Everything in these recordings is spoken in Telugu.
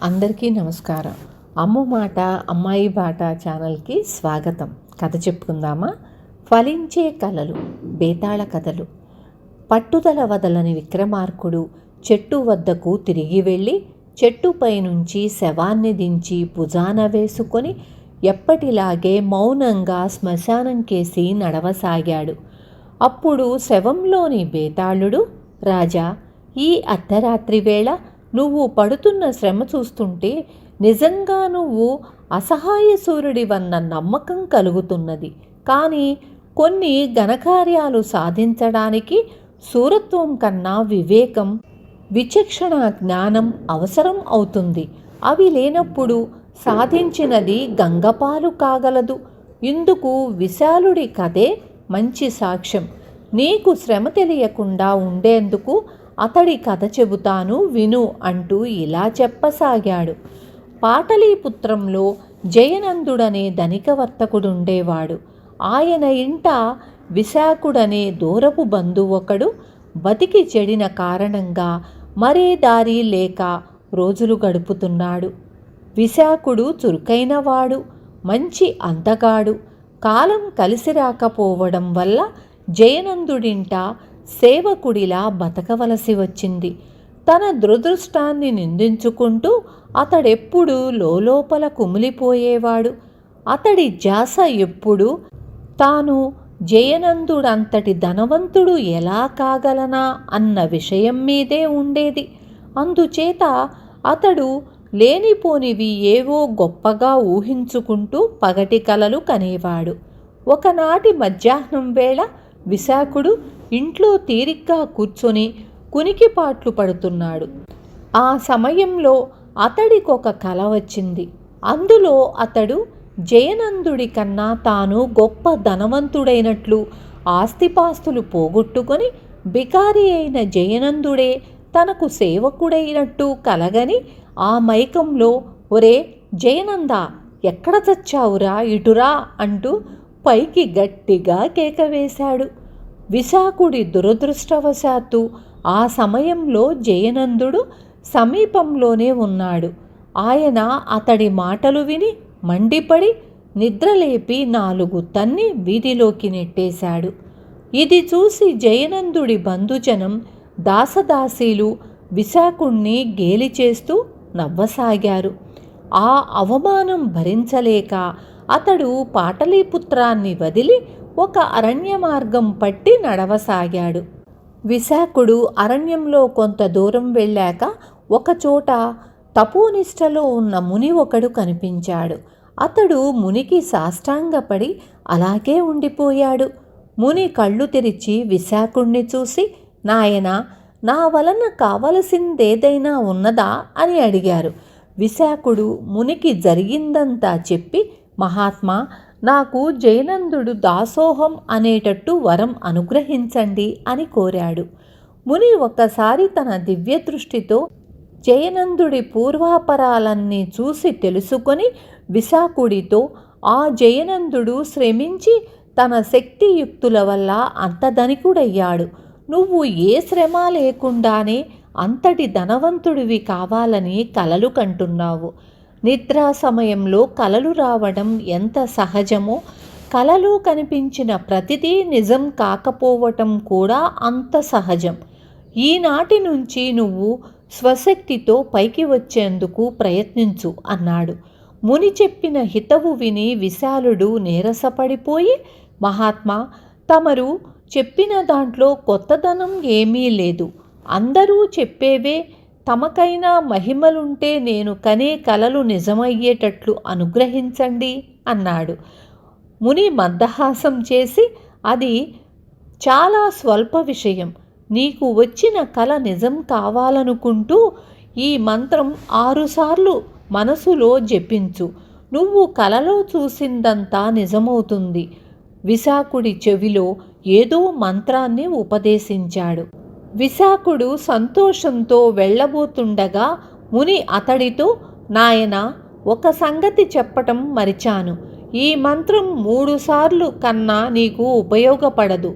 అందరికీ నమస్కారం. అమ్మ మాట అమ్మాయి బాట ఛానల్కి స్వాగతం. కథ చెప్పుకుందామా? ఫలించే కలలు, బేతాళ కథలు. పట్టుదల వదలని విక్రమార్కుడు చెట్టు వద్దకు తిరిగి వెళ్ళి చెట్టుపై నుంచి శవాన్ని దించి భుజాన వేసుకొని ఎప్పటిలాగే మౌనంగా శ్మశానం కేసి నడవసాగాడు. అప్పుడు శవంలోని బేతాళుడు, రాజా, ఈ అర్ధరాత్రి వేళ నువ్వు పడుతున్న శ్రమ చూస్తుంటే నిజంగా నువ్వు అసహాయ సూర్యుడివన్న నమ్మకం కలుగుతున్నది. కానీ కొన్ని ఘనకార్యాలు సాధించడానికి శూరత్వం కన్నా వివేకం, విచక్షణ, జ్ఞానం అవసరం అవుతుంది. అవి లేనప్పుడు సాధించినది గంగపాలు కాగలదు. ఇందుకు విశాలుడి కథే మంచి సాక్ష్యం. నీకు శ్రమ తెలియకుండా ఉండేందుకు అతడి కథ చెబుతాను విను అంటూ ఇలా చెప్పసాగాడు. పాటలీపుత్రంలో జయనందుడనే ధనిక వర్తకుడుండేవాడు. ఆయన ఇంట విశాఖుడనే దూరపు బంధువొకడు బతికి చెడిన కారణంగా మరే దారి లేక రోజులు గడుపుతున్నాడు. విశాఖుడు చురుకైనవాడు, మంచి అందగాడు. కాలం కలిసి రాకపోవడం వల్ల జయనందుడింట సేవకుడిలా బతకవలసి వచ్చింది. తన దురదృష్టాన్ని నిందించుకుంటూ అతడెప్పుడూ లోపల కుమిలిపోయేవాడు. అతడి ధ్యాస ఎప్పుడూ తాను జయనందుడంతటి ధనవంతుడు ఎలా కాగలనా అన్న విషయం మీదే ఉండేది. అందుచేత అతడు లేనిపోనివి ఏవో గొప్పగా ఊహించుకుంటూ పగటి కలలు కనేవాడు. ఒకనాటి మధ్యాహ్నం వేళ విశాఖుడు ఇంట్లో తీరిగ్గా కూర్చొని కునికిపాట్లు పడుతున్నాడు. ఆ సమయంలో అతడికొక కల వచ్చింది. అందులో అతడు జయనందుడి కన్నా తాను గొప్ప ధనవంతుడైనట్లు, ఆస్తిపాస్తులు పోగొట్టుకొని బికారి అయిన జయనందుడే తనకు సేవకుడైనట్టు కలగని ఆ మైకంలో, ఒరే జయనందా, ఎక్కడ చచ్చావురా, ఇటురా అంటూ పైకి గట్టిగా కేకవేశాడు. విశాఖుడి దురదృష్టవశాత్తు ఆ సమయంలో జయనందుడు సమీపంలోనే ఉన్నాడు. ఆయన అతడి మాటలు విని మండిపడి నిద్రలేపి 4 తన్ని వీధిలోకి నెట్టేశాడు. ఇది చూసి జయనందుడి బంధుజనం, దాసదాసీలు విశాఖుణ్ణి గేలి చేస్తూ నవ్వసాగారు. ఆ అవమానం భరించలేక అతడు పాటలీపుత్రాన్ని వదిలి ఒక అరణ్య మార్గం పట్టి నడవసాగాడు. విశాఖుడు అరణ్యంలో కొంత దూరం వెళ్ళాక ఒకచోట తపోనిష్టలో ఉన్న ముని ఒకడు కనిపించాడు. అతడు మునికి సాష్టాంగపడి అలాగే ఉండిపోయాడు. ముని కళ్ళు తెరిచి విశాఖుణ్ణి చూసి, నాయనా, నా వలన కావలసిందేదైనా ఉన్నదా అని అడిగారు. విశాఖుడు మునికి జరిగిందంతా చెప్పి, మహాత్మా, నాకు జయనందుడు దాసోహం అనేటట్టు వరం అనుగ్రహించండి అని కోరాడు. ముని ఒక్కసారి తన దివ్య దృష్టితో జయనందుడి పూర్వాపరాలన్నీ చూసి తెలుసుకొని విశాఖుడితో, ఆ జయనందుడు శ్రమించి తన శక్తియుక్తుల వల్ల అంత ధనికుడయ్యాడు. నువ్వు ఏ శ్రమ లేకుండానే అంతటి ధనవంతుడివి కావాలని కలలు కంటున్నావు. నిద్రా సమయంలో కలలు రావడం ఎంత సహజమో, కలలో కనిపించిన ప్రతిదీ నిజం కాకపోవటం కూడా అంత సహజం. ఈనాటి నుంచి నువ్వు స్వశక్తితో పైకి వచ్చేందుకు ప్రయత్నించు అన్నాడు. ముని చెప్పిన హితవు విని విశాలుడు నీరసపడిపోయి, మహాత్మా, తమరు చెప్పిన దాంట్లో కొత్తదనం ఏమీ లేదు. అందరూ చెప్పేవే. తమకైనా మహిమలుంటే నేను కనే కలలు నిజమయ్యేటట్లు అనుగ్రహించండి అన్నాడు. ముని మందహాసం చేసి, అది చాలా స్వల్ప విషయం. నీకు వచ్చిన కల నిజం కావాలనుకుంటూ ఈ మంత్రం 6 సార్లు మనసులో జపించు. నువ్వు కలలో చూసిందంతా నిజమవుతుంది. విశాఖుడి చెవిలో ఏదో మంత్రాన్ని ఉపదేశించాడు. విశాఖుడు సంతోషంతో వెళ్ళబోతుండగా ముని అతడితో, నాయనా, ఒక సంగతి చెప్పటం మరిచాను. ఈ మంత్రం 3 సార్లు కన్నా నీకు ఉపయోగపడదు.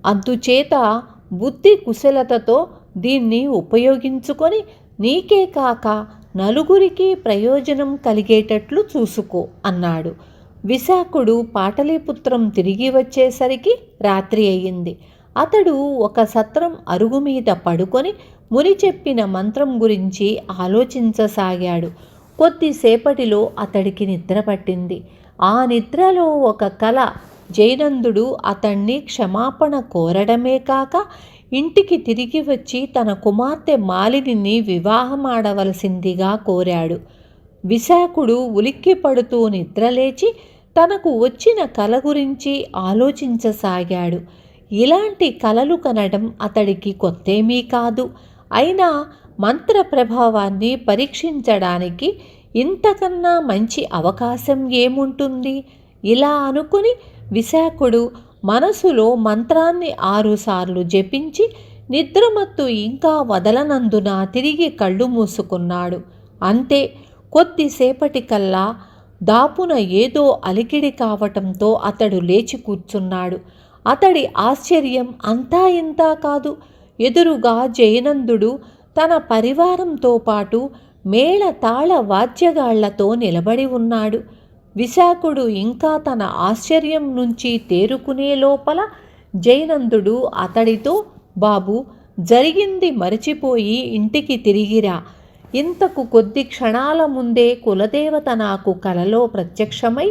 అందుచేత బుద్ధి కుశలతతో దీన్ని ఉపయోగించుకొని నీకే కాక నలుగురికి ప్రయోజనం కలిగేటట్లు చూసుకో అన్నాడు. విశాఖుడు పాటలీపుత్రం తిరిగి వచ్చేసరికి రాత్రి అయ్యింది. అతడు ఒక సత్రం అరుగు మీద పడుకొని ముని చెప్పిన మంత్రం గురించి ఆలోచించసాగాడు. కొద్దిసేపటిలో అతడికి నిద్ర పట్టింది. ఆ నిద్రలో ఒక కల జైనందుడు అతన్ని క్షమాపణ కోరడమే కాక ఇంటికి తిరిగి వచ్చి తన కుమార్తె మాలినిని వివాహమాడవలసిందిగా కోరాడు. విశాఖుడు ఉలిక్కి పడుతూ నిద్రలేచి తనకు వచ్చిన కల గురించి ఆలోచించసాగాడు. ఇలాంటి కలలు కనడం అతడికి కొత్తేమీ కాదు. అయినా మంత్ర ప్రభావాన్ని పరీక్షించడానికి ఇంతకన్నా మంచి అవకాశం ఏముంటుంది? ఇలా అనుకుని విశాఖుడు మనసులో మంత్రాన్ని 6 సార్లు జపించి నిద్రమత్తు ఇంకా వదలనందున తిరిగి కళ్ళు మూసుకున్నాడు. అంతే, కొద్దిసేపటికల్లా దాపున ఏదో అలికిడి కావటంతో అతడు లేచి కూర్చున్నాడు. అతడి ఆశ్చర్యం అంతా ఇంతా కాదు. ఎదురుగా జయనందుడు తన పరివారంతో పాటు మేళ తాళ వాద్యగాళ్లతో నిలబడి ఉన్నాడు. విశాఖుడు ఇంకా తన ఆశ్చర్యం నుంచి తేరుకునే లోపల జయనందుడు అతడితో, బాబు, జరిగింది మరచిపోయి ఇంటికి తిరిగిరా. ఇంతకు కొద్ది క్షణాల ముందే కులదేవత నాకు కలలో ప్రత్యక్షమై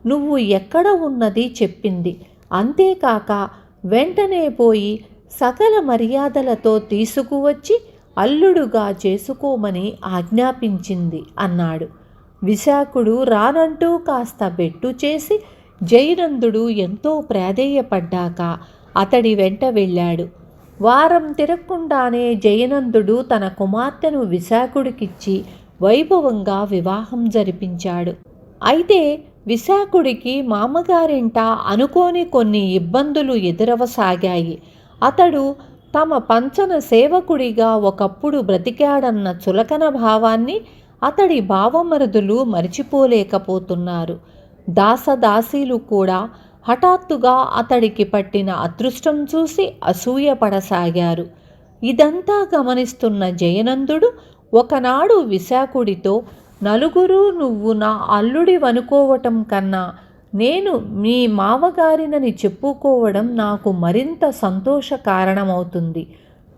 నువ్వు ఎక్కడ ఉన్నది చెప్పింది. అంతేకాక వెంటనే పోయి సకల మర్యాదలతో తీసుకువచ్చి అల్లుడుగా చేసుకోమని ఆజ్ఞాపించింది అన్నాడు. విశాఖుడు రానంటూ కాస్త బెట్టు చేసి జయనందుడు ఎంతో ప్రాధేయపడ్డాక అతడి వెంట వెళ్ళాడు. వారం తిరగకుండానే జయనందుడు తన కుమార్తెను విశాఖుడికిచ్చి వైభవంగా వివాహం జరిపించాడు. అయితే విశాఖుడికి మామగారింట అనుకోని కొన్ని ఇబ్బందులు ఎదురవసాగాయి. అతడు తమ పంచన సేవకుడిగా ఒకప్పుడు బ్రతికాడన్న చులకన భావాన్ని అతడి భావమరుదులు మరిచిపోలేకపోతున్నారు. దాసదాసీలు కూడా హఠాత్తుగా అతడికి పట్టిన అదృష్టం చూసి అసూయపడసాగారు. ఇదంతా గమనిస్తున్న జయనందుడు ఒకనాడు విశాఖుడితో, నలుగురు నువ్వు నా అల్లుడివనుకోవటం కన్నా నేను మీ మావగారినని చెప్పుకోవడం నాకు మరింత సంతోష కారణమవుతుంది.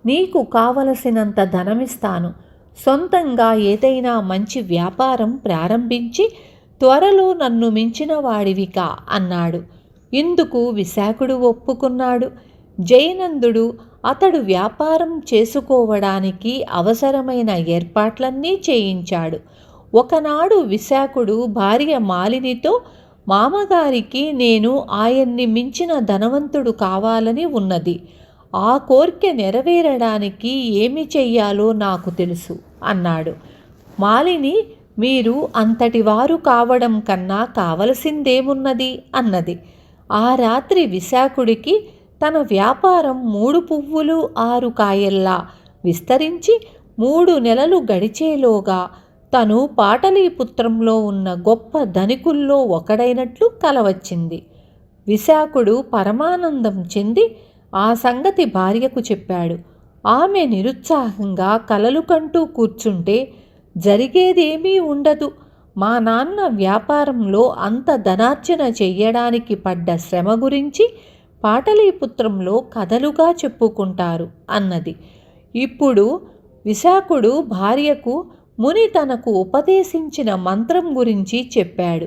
నీకు కావలసినంత ధనమిస్తాను. సొంతంగా ఏదైనా మంచి వ్యాపారం ప్రారంభించి త్వరలో నన్ను మించిన వాడివికా అన్నాడు. ఇందుకు విశాఖుడు ఒప్పుకున్నాడు. జయనందుడు అతడు వ్యాపారం చేసుకోవడానికి అవసరమైన ఏర్పాట్లన్నీ చేయించాడు. ఒకనాడు విశాఖుడు భార్య మాలినితో, మామగారికి నేను ఆయన్ని మించిన ధనవంతుడు కావాలని ఉన్నది. ఆ కోరిక నెరవేరడానికి ఏమి చెయ్యాలో నాకు తెలుసు అన్నాడు. మాలిని, మీరు అంతటి వారు కావడం కన్నా కావలసిందేమున్నది అన్నది. ఆ రాత్రి విశాఖుడికి తన వ్యాపారం 3 పువ్వులు 6 కాయల్లా విస్తరించి 3 నెలలు గడిచేలోగా తను పాటలీపుత్రంలో ఉన్న గొప్ప ధనికుల్లో ఒకడైనట్లు కలవచ్చింది. విశాఖుడు పరమానందం చెంది ఆ సంగతి భార్యకు చెప్పాడు. ఆమె నిరుత్సాహంగా కలలు కంటూ కూర్చుంటే, జరిగేదేమీ ఉండదు. మా నాన్న వ్యాపారంలో అంత ధనార్జన చెయ్యడానికి పడ్డ శ్రమ గురించి పాటలీపుత్రంలో కథలుగా చెప్పుకుంటారు అన్నది. ఇప్పుడు విశాఖుడు భార్యకు ముని తనకు ఉపదేశించిన మంత్రం గురించి చెప్పాడు.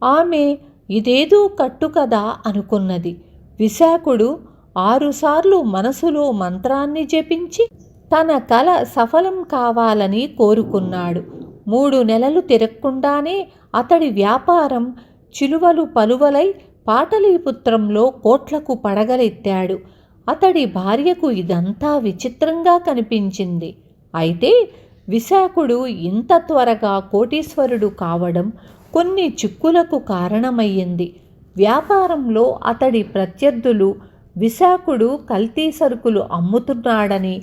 ఆమె ఇదేదో కట్టుకదా అనుకున్నది. విశాఖుడు 6 సార్లు మనసులో మంత్రాన్ని జపించి తన కల సఫలం కావాలని కోరుకున్నాడు. 3 నెలలు తిరగకుండానే అతడి వ్యాపారం చిలువలు పలువలై పాటలీపుత్రంలో కోట్లకు పడగలెత్తాడు. అతడి భార్యకు ఇదంతా విచిత్రంగా కనిపించింది. అయితే విశాఖుడు ఇంత త్వరగా కోటీశ్వరుడు కావడం కొన్ని చిక్కులకు కారణమయ్యింది. వ్యాపారంలో అతడి ప్రత్యర్థులు విశాఖుడు కల్తీ సరుకులు అమ్ముతున్నాడని,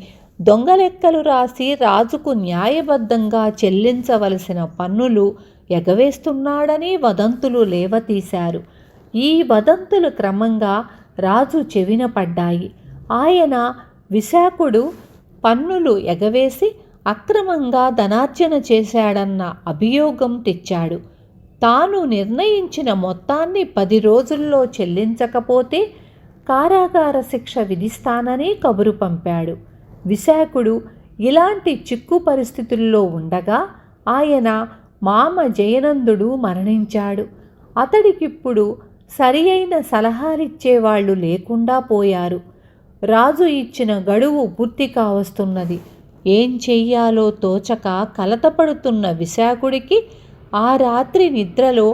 దొంగలెక్కలు రాసి రాజుకు న్యాయబద్ధంగా చెల్లించవలసిన పన్నులు ఎగవేస్తున్నాడని వదంతులు లేవతీశారు. ఈ వదంతులు క్రమంగా రాజు చెవిన పడ్డాయి. ఆయన విశాఖుడు పన్నులు ఎగవేసి అక్రమంగా ధనార్జన చేశాడన్న అభియోగం తెచ్చాడు. తాను నిర్ణయించిన మొత్తాన్ని 10 రోజుల్లో చెల్లించకపోతే కారాగార శిక్ష విధిస్తానని కబురు పంపాడు. విశాఖుడు ఇలాంటి చిక్కు పరిస్థితుల్లో ఉండగా ఆయన మామ జయనందుడు మరణించాడు. అతడికిప్పుడు సరి అయిన సలహాలిచ్చేవాళ్లు లేకుండా పోయారు. రాజు ఇచ్చిన గడువు పూర్తి కావస్తున్నది. ఏం చెయ్యాలో తోచక కలతపడుతున్న విశాఖుడికి ఆ రాత్రి నిద్రలో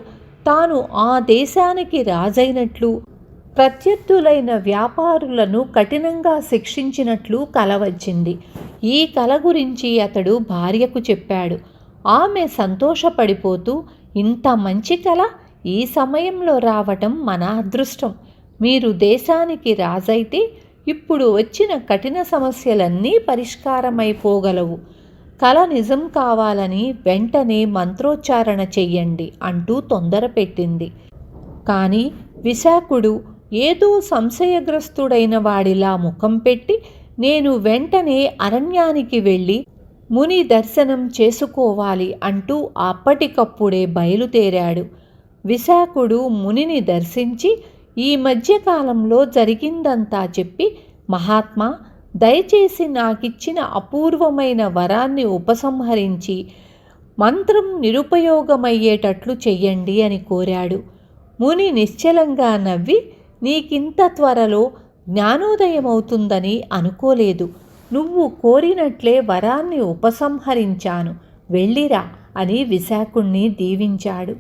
తాను ఆ దేశానికి రాజైనట్లు, ప్రత్యర్థులైన వ్యాపారులను కఠినంగా శిక్షించినట్లు కల వచ్చింది. ఈ కల గురించి అతడు భార్యకు చెప్పాడు. ఆమె సంతోషపడిపోతూ, ఇంత మంచి కల ఈ సమయంలో రావటం మన అదృష్టం. మీరు దేశానికి రాజైతే ఇప్పుడు వచ్చిన కఠిన సమస్యలన్నీ పరిష్కారమైపోగలవు. కల నిజం కావాలని వెంటనే మంత్రోచ్చారణ చెయ్యండి అంటూ తొందర పెట్టింది. కానీ విశాఖుడు ఏదో సంశయగ్రస్తుడైన వాడిలా ముఖం పెట్టి, నేను వెంటనే అరణ్యానికి వెళ్ళి ముని దర్శనం చేసుకోవాలి అంటూ అప్పటికప్పుడే బయలుదేరాడు. విశాఖుడు మునిని దర్శించి ఈ మధ్యకాలంలో జరిగిందంతా చెప్పి, మహాత్మా, దయచేసి నాకిచ్చిన అపూర్వమైన వరాన్ని ఉపసంహరించి మంత్రం నిరుపయోగమయ్యేటట్లు చెయ్యండి అని కోరాడు. ముని నిశ్చలంగా నవ్వి, నీకింత త్వరలో జ్ఞానోదయమవుతుందని అనుకోలేదు. నువ్వు కోరినట్లే వరాన్ని ఉపసంహరించాను, వెళ్ళిరా అని విశాఖుణ్ణి దీవించాడు.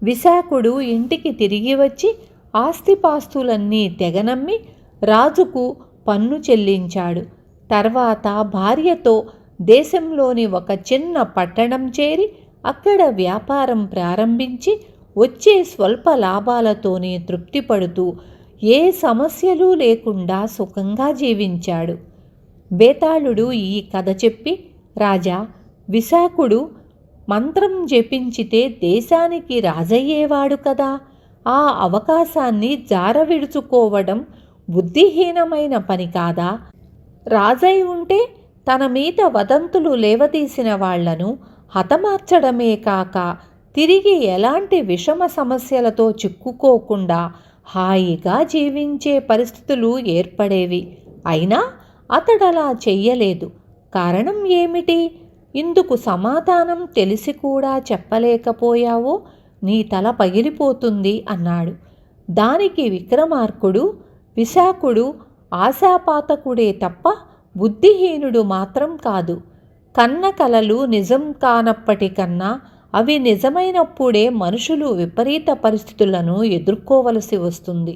విశాఖుడు ఇంటికి తిరిగి వచ్చి ఆస్తిపాస్తులన్నీ తెగనమ్మి రాజుకు పన్ను చెల్లించాడు. తర్వాత భార్యతో దేశంలోని ఒక చిన్న పట్టణం చేరి అక్కడ వ్యాపారం ప్రారంభించి వచ్చే స్వల్ప లాభాలతోనే తృప్తిపడుతూ ఏ సమస్యలు లేకుండా సుఖంగా జీవించాడు. బేతాళుడు ఈ కథ చెప్పి, రాజా, విశాఖుడు మంత్రం జపించితే దేశానికి రాజయ్యేవాడు కదా, ఆ అవకాశాన్ని జారవిడుచుకోవడం బుద్ధిహీనమైన పని కాదా? రాజై ఉంటే తన మీద వదంతులు లేవదీసిన వాళ్లను హతమార్చడమే కాక తిరిగి ఎలాంటి విషమ సమస్యలతో చిక్కుకోకుండా హాయిగా జీవించే పరిస్థితులు ఏర్పడేవి. అయినా అతడలా చెయ్యలేదు. కారణం ఏమిటి? ఇందుకు సమాధానం తెలిసి కూడా చెప్పలేకపోయావో నీ తల పగిలిపోతుంది అన్నాడు. దానికి విక్రమార్కుడు, విశాఖుడు ఆశాపాతకుడే తప్ప బుద్ధిహీనుడు మాత్రం కాదు. కన్న కలలు నిజం కానప్పటికన్నా అవి నిజమైనప్పుడే మనుషులు విపరీత పరిస్థితులను ఎదుర్కోవలసి వస్తుంది.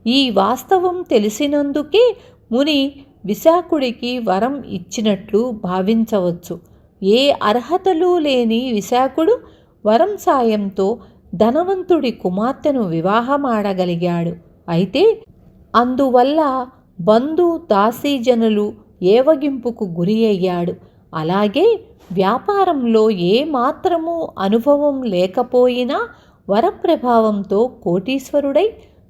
ఈ వాస్తవం తెలిసినందుకే ముని విశాఖుడికి వరం ఇచ్చినట్లు భావించవచ్చు. ఏ అర్హతలు లేని విశాఖుడు వరం సాయంతో ధనవంతుడి కుమార్తెను వివాహమాడగలిగాడు. అయితే అందువల్ల బంధు దాసీజనులు ఏవగింపుకు గురి అయ్యాడు. అలాగే వ్యాపారంలో ఏమాత్రమూ అనుభవం లేకపోయినా వరప్రభావంతో కోటీశ్వరుడై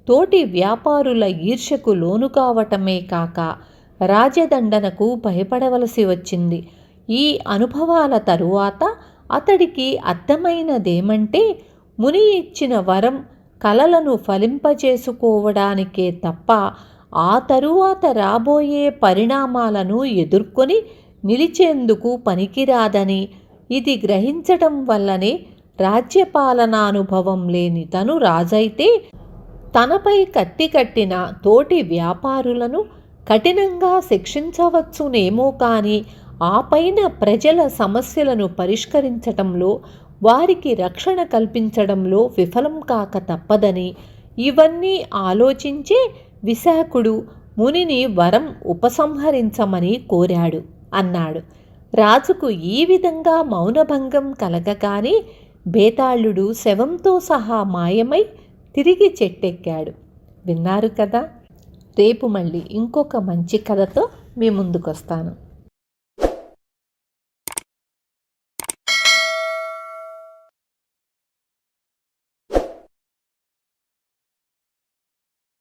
తోటి వ్యాపారుల ఈర్ష్యకు లోను కావటమే కాక రాజదండనకు భయపడవలసి వచ్చింది. ఈ అనుభవాల తరువాత అతడికి అర్థమైనదేమంటే, ముని ఇచ్చిన వరం కలలను ఫలింపచేసుకోవడానికే తప్ప ఆ తరువాత రాబోయే పరిణామాలను ఎదుర్కొని నిలిచేందుకు పనికిరాదని, ఇది గ్రహించటం వల్లనే రాజ్యపాలనానుభవం లేని తను రాజైతే తనపై కత్తి కట్టిన తోటి వ్యాపారులను కఠినంగా శిక్షించవచ్చునేమో కానీ ఆ పైన ప్రజల సమస్యలను పరిష్కరించటంలో, వారికి రక్షణ కల్పించడంలో విఫలం కాక తప్పదని, ఇవన్నీ ఆలోచించే విశాఖుడు మునిని వరం ఉపసంహరించమని కోరాడు అన్నాడు. రాజుకు ఈ విధంగా మౌనభంగం కలగగానే బేతాళుడు శవంతో సహా మాయమై తిరిగి చెట్టెక్కాడు. విన్నారు కదా. రేపు మళ్ళీ ఇంకొక మంచి కథతో మీ ముందుకొస్తాను.